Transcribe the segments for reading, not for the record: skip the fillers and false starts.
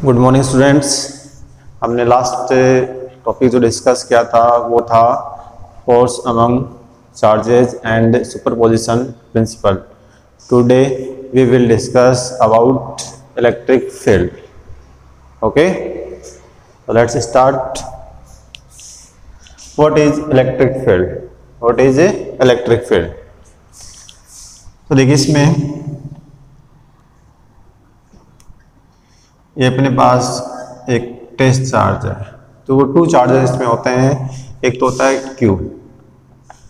Good morning students. हमने last topic जो discuss किया था वो था force among charges and superposition principle. Today we will discuss about electric field. Okay, so let's start. What is electric field? What is a electric field? तो देखिए इसमें ये अपने पास एक टेस्ट चार्ज है, तो वो टू चार्जेस इसमें होते हैं। एक तो होता है Q,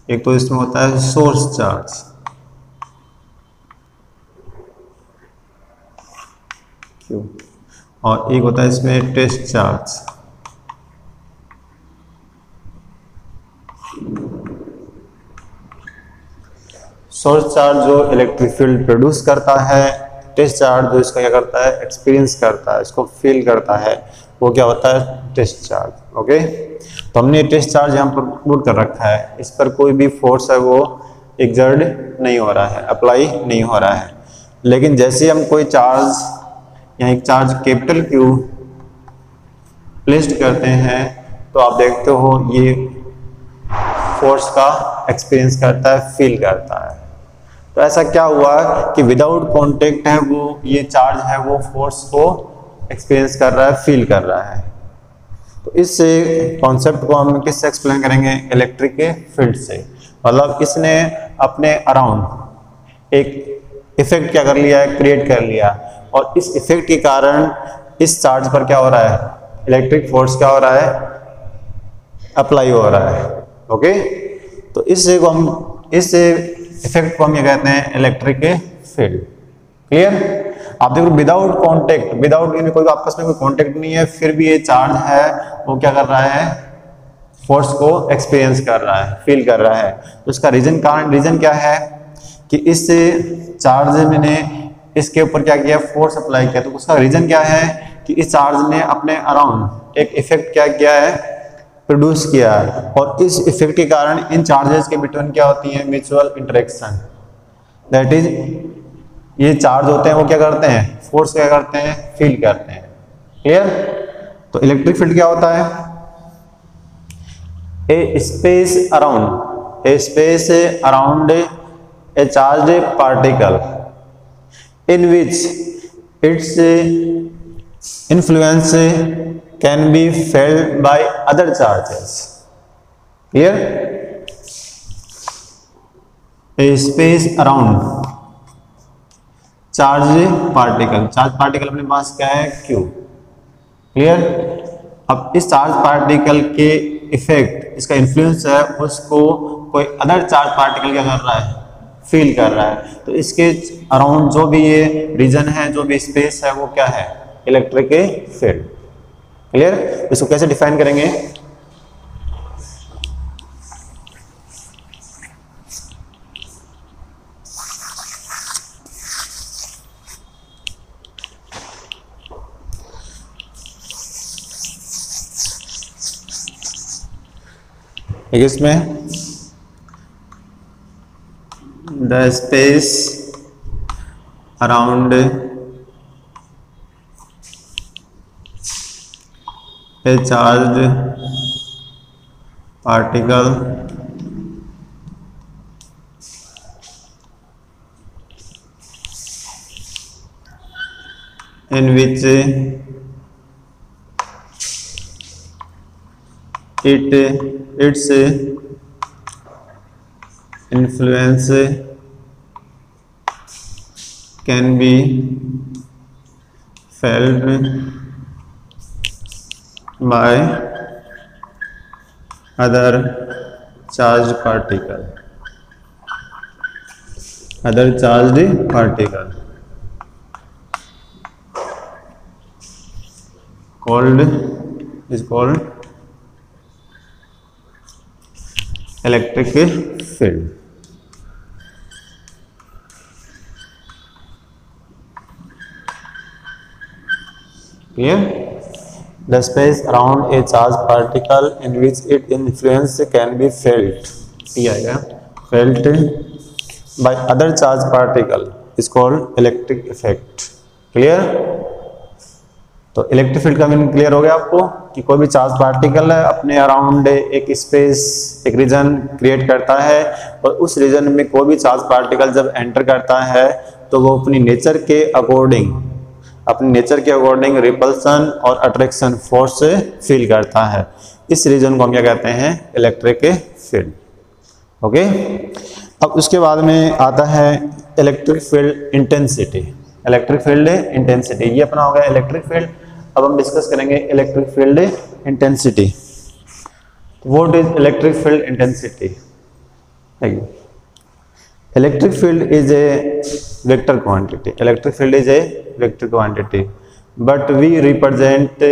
एक तो इसमें होता है सोर्स चार्ज। Q और एक होता है इसमें टेस्ट चार्ज। सोर्स चार्ज जो इलेक्ट्रिक फील्ड प्रोड्यूस करता है, टेस्ट चार्ज जो इसका क्या करता है, एक्सपीरियंस करता है, इसको फील करता है, वो क्या होता है, टेस्ट चार्ज। ओके, तो हमने टेस्ट चार्ज यहाँ पर पुट कर रखा है। इस पर कोई भी फोर्स है वो एक्सर्ट नहीं हो रहा है, अप्लाई नहीं हो रहा है। लेकिन जैसे हम कोई चार्ज, यहाँ एक चार्ज कैपिटल Q प्लेस्ड करते हैं, तो आप देखते हो ये फोर्स का एक्सपीरियंस करता है, फील करता है। तो ऐसा क्या हुआ कि विदाउट कांटेक्ट है वो, ये चार्ज है वो फोर्स को एक्सपीरियंस कर रहा है, फील कर रहा है। तो इस कॉन्सेप्ट को हम किससे एक्सप्लेन करेंगे, इलेक्ट्रिक के फील्ड से। मतलब इसने अपने अराउंड एक इफेक्ट क्या कर लिया है, क्रिएट कर लिया, और इस इफेक्ट के कारण इस चार्ज पर क्या हो रहा है, इलेक्ट्रिक फोर्स क्या हो रहा है, अप्लाई हो रहा है। ओके, तो इससे को हम, इस इफेक्ट को हम ये कहते हैं इलेक्ट्रिक फील्ड। क्लियर? आप देखो विदाउट कांटेक्ट, विदाउट कोई आपस में कोई कांटेक्ट नहीं है, फिर भी ये चार्ज है वो क्या कर रहा है, फोर्स को एक्सपीरियंस कर रहा है, फील कर रहा है। तो इसका रीजन क्या है कि इस चार्ज मैंने इसके ऊपर क्या किया, फोर्स अप्लाई किया। तो उसका रीजन क्या है कि इस चार्ज ने अपने अराउंड एक इफेक्ट क्या किया है, प्रोड्यूस किया है, और इस इफेक्ट के कारण इन चार्जेस के बिटवीन क्या होती है, म्यूचुअल इंटरेक्शन। दैट इज, ये चार्ज होते हैं वो क्या करते हैं, फोर्स क्या करते हैं, फील करते हैं। क्लियर? तो इलेक्ट्रिक फील्ड क्या होता है, a space around a charge particle in which its influence can be felt by other charges. Clear? A space around charge particle अपने पास क्या है, Q। क्लियर? अब इस चार्ज पार्टिकल के इफेक्ट, इसका इन्फ्लुएंस है, उसको कोई अदर चार्ज पार्टिकल क्या कर रहा है, फील कर रहा है। तो इसके अराउंड जो भी ये रीजन है, जो भी स्पेस है, वो क्या है, इलेक्ट्रिक फील्ड। क्लियर? इसको कैसे डिफाइन करेंगे, इसमें the space around a charged particle in which its influence can be felt by other charged particle is called electric field. Clear? The space around a charged particle in which its influence can be felt by other charged particle is called electric effect. Clear? तो electric field का meaning clear हो गया आपको कि कोई भी charge particle है अपने अराउंड एक स्पेस, एक रीजन क्रिएट करता है, और उस रीजन में कोई भी चार्ज पार्टिकल जब एंटर करता है तो वो अपनी नेचर के अकॉर्डिंग रिपल्सन और अट्रैक्शन फोर्स से फील करता है। इस रीजन को हम क्या कहते हैं? Electric field. ओके, अब उसके बाद में आता है electric field intensity. Electric field intensity, ये अपना हो गया इलेक्ट्रिक फील्ड। अब हम डिस्कस करेंगे electric field intensity. What is electric field intensity? Electric field is a vector quantity. Electric field is a vector quantity, but we represent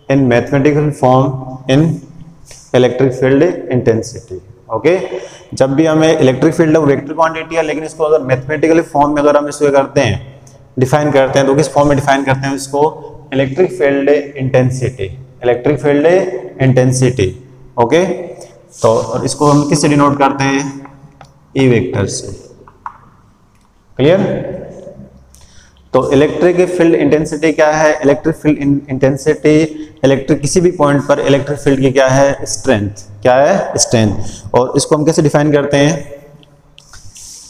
in mathematical form in electric field intensity। Okay, जब भी हमें electric field vector quantity है, लेकिन इसको अगर mathematical form में अगर हम इसको करते हैं, डिफाइन करते हैं, तो किस फॉर्म में डिफाइन करते हैं इसको? Electric field intensity. Electric field intensity. Okay, तो और इसको हम किससे डिनोट करते हैं? ई वेक्टर से। क्लियर? तो इलेक्ट्रिक फील्ड इंटेंसिटी क्या है? इलेक्ट्रिक फील्ड इंटेंसिटी इलेक्ट्रिक किसी भी पॉइंट पर इलेक्ट्रिक फील्ड की क्या है? स्ट्रेंथ। क्या है? स्ट्रेंथ। और इसको हम कैसे डिफाइन करते हैं?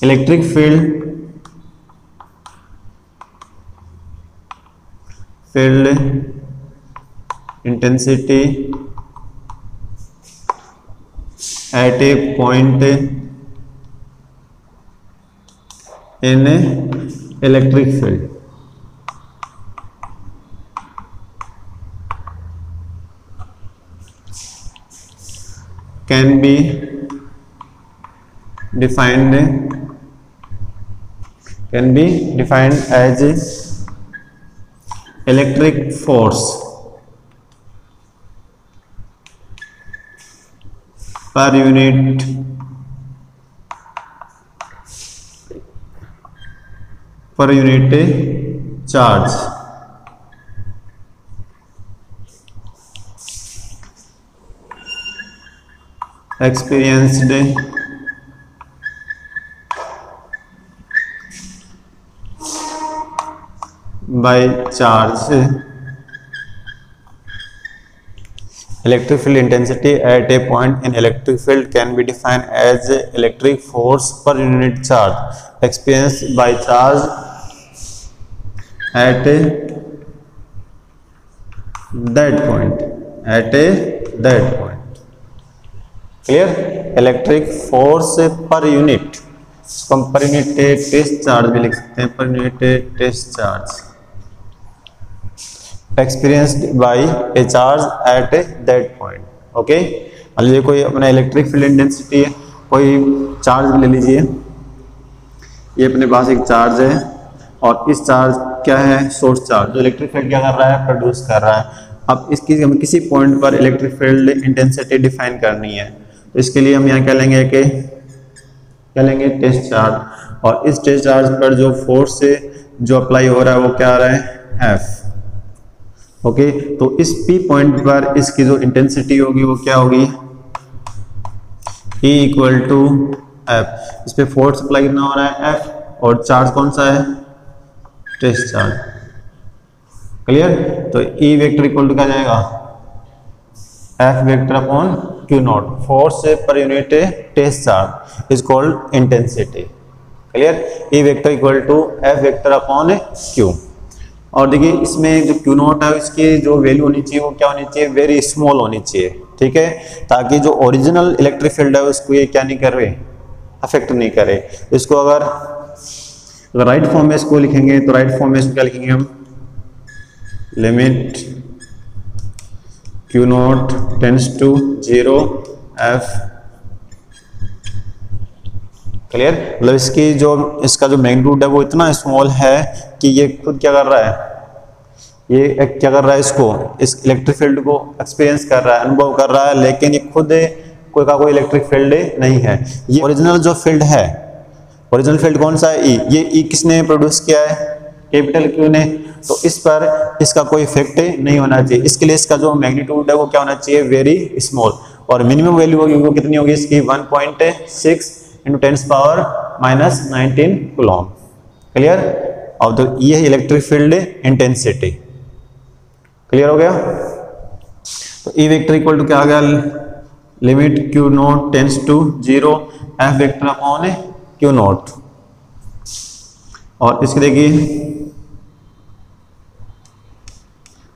Electric field intensity at a point in electric field can be defined as electric force per unit charge experienced by charge। Electric field intensity at a point in electric field can be defined as electric force per unit charge experienced by charge at that point। Clear? Electric force per unit, हम पर unit test charge भी लिख सकते हैं, per unit test charge experienced by a charge at that point. Okay, मान लीजिए कोई अपना इलेक्ट्रिक फील्ड इंटेंसिटी है, कोई चार्ज ले लीजिए, ये अपने पास एक चार्ज है, और इस चार्ज क्या है? सोर्स चार्ज, जो इलेक्ट्रिक फील्ड क्या कर रहा है? प्रोड्यूस कर रहा है। अब इसकी हमें किसी पॉइंट पर इलेक्ट्रिक फील्ड इंटेंसिटी डिफाइन करनी है, तो इसके लिए हम यहाँ क्या लेंगे टेस्ट चार्ज, और इस टेस्ट चार्ज पर जो फोर्स से जो अप्लाई हो रहा है वो क्या आ रहा है? F। ओके, तो इस P पॉइंट पर इसकी जो इंटेंसिटी होगी वो क्या होगी? E equal to F। इस पे फोर्स अप्लाई करना हो रहा है F, और चार्ज कौन सा है? Test charge. क्लियर? तो E वेक्टर इक्वल टू क्या जाएगा? F vector upon Q naught, force per unit test charge is called intensity. Clear? E vector equal to F vector upon Q। और देखिए इसमें जो Q नॉट है इसकी जो वैल्यू होनी चाहिए वो क्या होनी चाहिए? वेरी स्मॉल होनी चाहिए। ठीक है, ताकि जो ओरिजिनल इलेक्ट्रिक फील्ड है उसको ये क्या नहीं करे? अफेक्ट नहीं करे। इसको अगर राइट फॉर्म में इसको लिखेंगे तो राइट फॉर्म में इसको क्या लिखेंगे हम? Limit Q naught tends to 0 F। Clear? मतलब इसका जो मैग्नीट्यूड है वो इतना स्मॉल है कि ये खुद क्या कर रहा है? ये क्या कर रहा है? इस इलेक्ट्रिक फील्ड को एक्सपीरियंस कर रहा है, अनुभव कर रहा है, लेकिन ये खुद कोई इलेक्ट्रिक फील्ड नहीं है। ये ओरिजिनल जो फील्ड है, ओरिजिनल फील्ड कौन सा है? E। ये E किसने प्रोड्यूस किया है? कैपिटल Q ने। तो इस पर इसका कोई इफेक्ट नहीं होना चाहिए। इसके लिए इसका जो मैग्नीट्यूड है वो क्या होना चाहिए? Very small. और मिनिमम वैल्यू होगी वो कितनी होगी इसकी? 1.6 × 10⁻⁻19 कूलम। क्लियर? और तो ये है इलेक्ट्रिक फील्ड इंटेंसिटी। क्लियर हो गया? तो ई वेक्टर इक्वल टू क्या आ गया, limit Q naught tends to 0 F vector upon Q naught. और इसके देखिए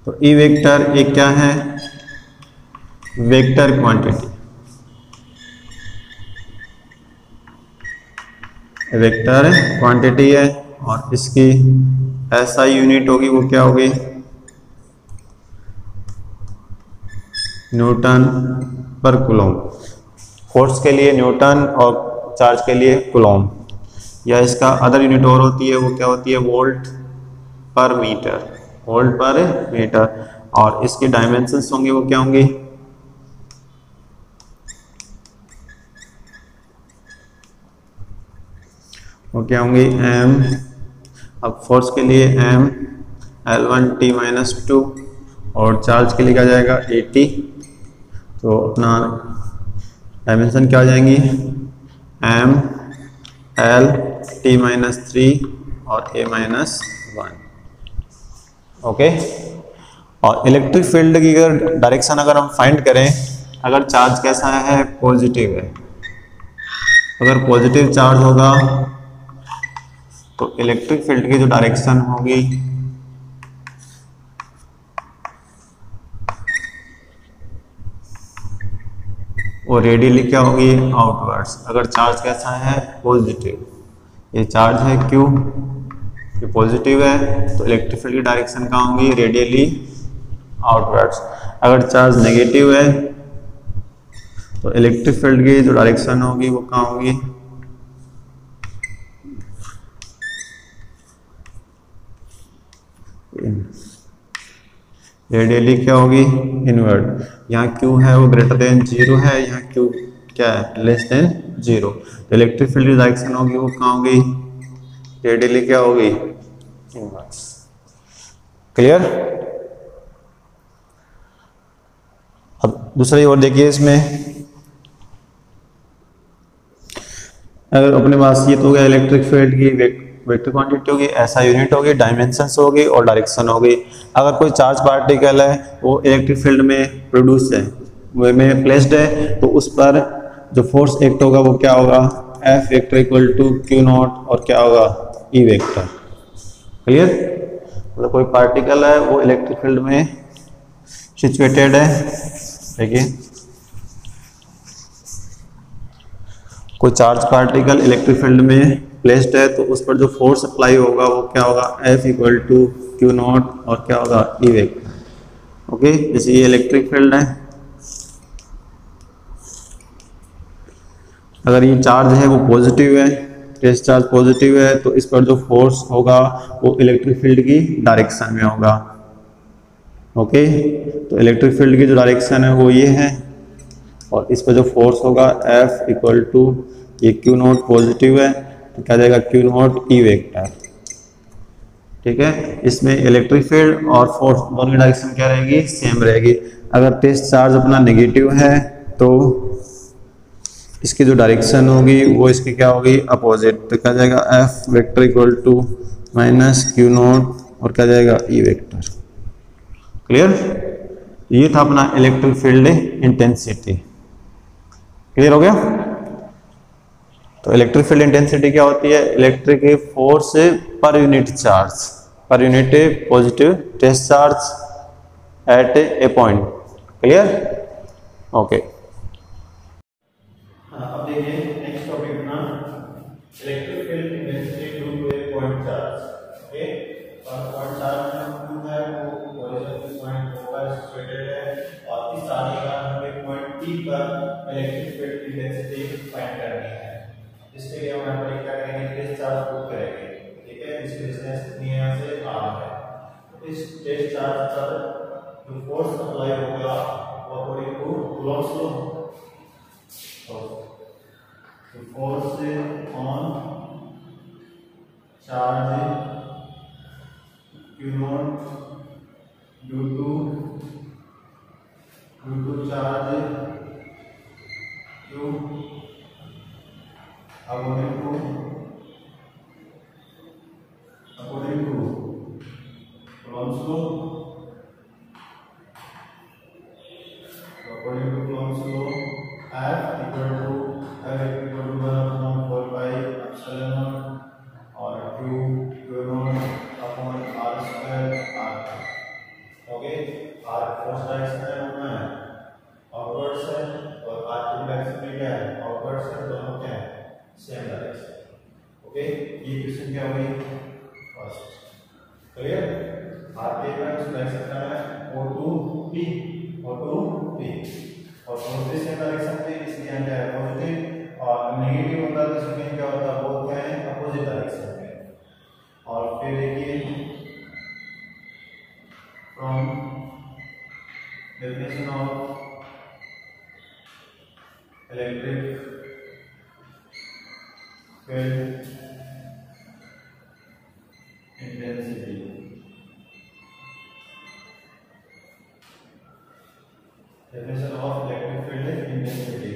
तो ई वेक्टर एक क्या है, वेक्टर क्वांटिटी, वेक्टर क्वांटिटी है और इसकी एसआई यूनिट होगी वो क्या होगी, न्यूटन पर कूलम। फोर्स के लिए न्यूटन और चार्ज के लिए कूलम, या इसका अदर यूनिट और होती है वो क्या होती है, वोल्ट पर मीटर, वोल्ट पर मीटर। और इसकी डायमेंशंस होंगे वो क्या होंगी, वो क्या होंगी, एम। अब फोर्स के लिए एम L1T-2 और चार्ज के लिए क्या जाएगा 80। तो अपना डायमेंशन क्या आ जाएंगी, एम L T-3 और A-1। ओके। और इलेक्ट्रिक फील्ड की अगर डायरेक्शन अगर हम फाइंड करें, अगर चार्ज कैसा है, पॉजिटिव है, अगर पॉजिटिव चार्ज होगा तो इलेक्ट्रिक फील्ड की जो डायरेक्शन होगी वो रेडियली क्या होगी, आउटवर्ड्स। अगर चार्ज कैसा है, पॉजिटिव, ये चार्ज है Q, ये पॉजिटिव है, तो इलेक्ट्रिक फील्ड की डायरेक्शन कहाँ होगी, रेडियली आउटवर्ड्स। अगर चार्ज नेगेटिव है तो इलेक्ट्रिक फील्ड की जो डायरेक्शन होगी वो कहाँ होगी, रेडियली क्या होगी, इनवर्ड। यहाँ Q है वो ग्रेटर देन 0 है, यहाँ Q क्या है, लेस देन 0। तो इलेक्ट्रिक फील्ड की डायरेक्शन होगी वो कहाँ होगी, रेडियली क्या होगी, इनवर्ड। क्लियर? अब दूसरी ओर देखिए, इसमें अगर अपने पास ये तो हो गया इलेक्ट्रिक फील्ड की वेक्टर क्वांटिटी होगी, ऐसा यूनिट होगी, डायमेंशंस होगी और डायरेक्शन होगी। अगर कोई चार्ज पार्टिकल है वो इलेक्ट्रिक फील्ड में प्रोड्यूस है, वो में प्लेस्ड है, तो उस पर जो फोर्स एक्ट होगा वो क्या होगा, F vector equal to Q naught और क्या होगा, ई वेक्टर। क्लियर? मतलब कोई पार्टिकल है वो इलेक्ट्रिक फील्ड में सिचुएटेड है, देखिए कोई चार्ज पार्टिकल इलेक्ट्रिक फील्ड में प्लेस्ड है, तो उस पर जो फोर्स अप्लाई होगा वो क्या होगा, F equal to Q naught और क्या होगा, ई वेक्टर। ओके, जैसे ये इलेक्ट्रिक फील्ड है, अगर ये चार्ज है वो पॉजिटिव है, टेस्ट चार्ज पॉजिटिव है, तो इस पर जो फोर्स होगा वो इलेक्ट्रिक फील्ड की डायरेक्शन में होगा। ओके, तो इलेक्ट्रिक फील्ड की जो डायरेक्शन है वो ये है, और इस पर जो फोर्स होगा F इक्वल टू ये क्यू नॉट पॉजिटिव है, तो क्या जाएगा क्यू नॉट ई वेक्टर। ठीक है, इसमें इलेक्ट्रिक फील्ड और फोर्स दोनों की डायरेक्शन क्या रहेगी, सेम रहेगी। अगर टेस्ट चार्ज अपना नेगेटिव है तो इसकी जो डायरेक्शन होगी वो इसकी क्या होगी, अपोजिट। तो क्या जाएगा F vector equal to minus Q naught और क्या जाएगा, ई वेक्टर। क्लियर? ये था अपना इलेक्ट्रिक फील्ड इंटेंसिटी। क्लियर हो गया? तो इलेक्ट्रिक फील्ड इंटेंसिटी क्या होती है, electric force per unit charge, per unit positive test charge at a point. Clear? Okay. अब देखिए नेक्स्ट टॉपिक अपना electric field intensity due to a point charge. Okay, और पॉइंट चार्ज जो है वो ओरिजिन पॉइंट पर सिचुएटेड है, और इस आगे का हमें पॉइंट P पर इलेक्ट्रिक फील्ड इंटेंसिटी फाइंड करनी है। इसके लिए हम यहाँ पर क्या करेंगे, टेस्ट चार्ज पुट करेंगे। ठीक है, इसकी डिस्टेंस कितनी है, यहाँ से r है। तो इस टेस्ट चार्ज पर जो फोर्स अप्लाई होगा वो अकॉर्डिंग टू कूलॉम्स लॉ, तो force on charge Q naught due to charge Q according to Coulomb's law, okay, R first direction में घूमना है आउटवर्ड से, और आर की डायरेक्शन में क्या है आउटवर्ड से, दोनों क्या है सेम डायरेक्शन। ओके, ये इक्वेशन क्या होगी फर्स्ट, क्लियर। आर के डायरेक्शन का है O2P, O2P, और दोनों सेम डायरेक्शन में, इसलिए यहाँ क्या है पॉजिटिव, और नेगेटिव होता है तो इसमें क्या होता है बोथ क्या है अपोजिट डायरेक्शन में। और फिर देखिए from definition of electric field intensity, definition of electric field intensity,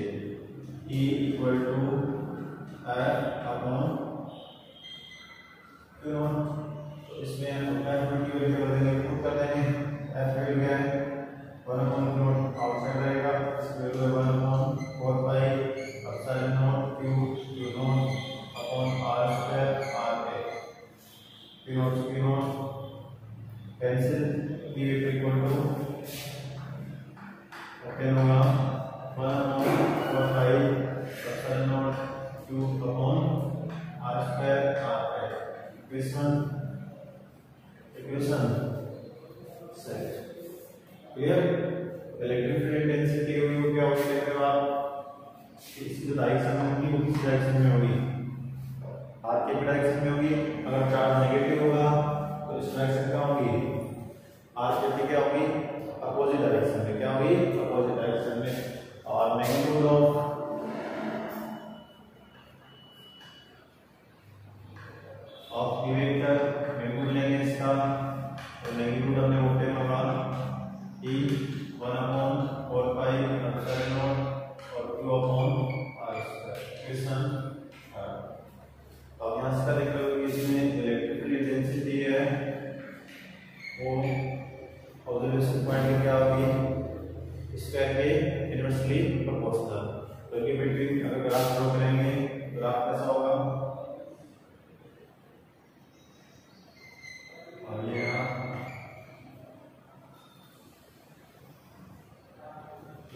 E equal to F upon Q naught। तो इसमें हम F की वैल्यू कर देंगे, पुट कर देंगे, F वैल्यू क्या है 1 upon Q naught आउटसाइड रहेगा, इसकी वैल्यू है 1 upon 4 pi epsilon naught Q naught upon R square RA। Q naught cancel, E equal to okay होगा 1 upon 4 pi epsilon naught Q upon R square RA। Equation set, clear. Electric field intensity होगी वो क्या होगी देखो आप, इस direction में होगी, उस डायरेक्शन में होगी, आर के डायरेक्शन में होगी। अगर चार्ज नेगेटिव होगा तो इस डायरेक्शन का होगी, आर के क्या होगी अपोजिट डायरेक्शन में, क्या होगी अपोजिट डायरेक्शन में। और मैग्नीट्यूड ऑफ वेक्टर मैग्नीट्यूड लेंगे इसका, तो मैग्नीट्यूड हमने होते होगा E 1 upon 4 pi epsilon naught और Q upon R square। Equation अब यहाँ से देख लो इसमें इलेक्ट्रिकल इंटेंसिटी है वो ऑब्जर्वेशन पॉइंट क्या होगी स्क्वायर के इनवर्सली प्रोपोर्शनल। तो इनके बिटवीन अगर ग्राफ ड्रॉ करेंगे ग्राफ कैसा होगा, और ये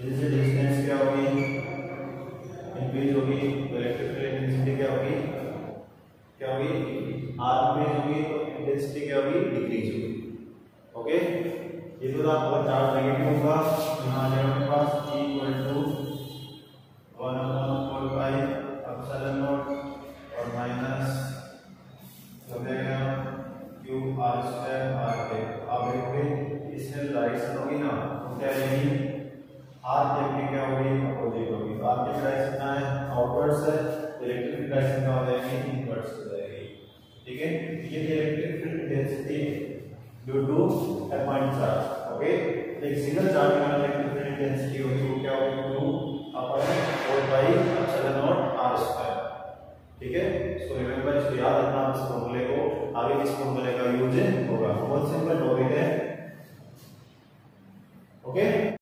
इससे डिस्टेंस क्या होगी इंक्रीज होगी, तो इलेक्ट्रिकल इंटेंसिटी क्या होगी आर इंक्रीज होगी, तो इंटेंसिटी क्या होगी डिक्रीज होगी। ओके, ये तो अगर चार्ज नेगेटिव होगा यहाँ आ जाएगा हमारे पास E equal to 1 upon 4 pi epsilon naught और माइनस हो जाएगा Q R square RA। अब देखोगे इसमें डायरेक्शन होगी ना तो क्या रहेगी आर की क्या होगी अपोजिट होगी, तो आर की डायरेक्शन क्या है आउटवर्ड से, इलेक्ट्रिक डायरेक्शन क्या हो जाएगी इनवर्स हो जाएगी। ठीक है, ये electric field intensity due to a point charge। Okay, एक सिंगल चार्ज में इलेक्ट्रिक फील्ड इंटेंसिटी होगी वो क्या होगी 2 upon 4 pi epsilon naught R square। ठीक है, सो रिमेंबर इसको याद रखना, इस फॉर्मूले को आगे इस फॉर्मूले का यूज होगा, बहुत सिंपल टॉपिक है।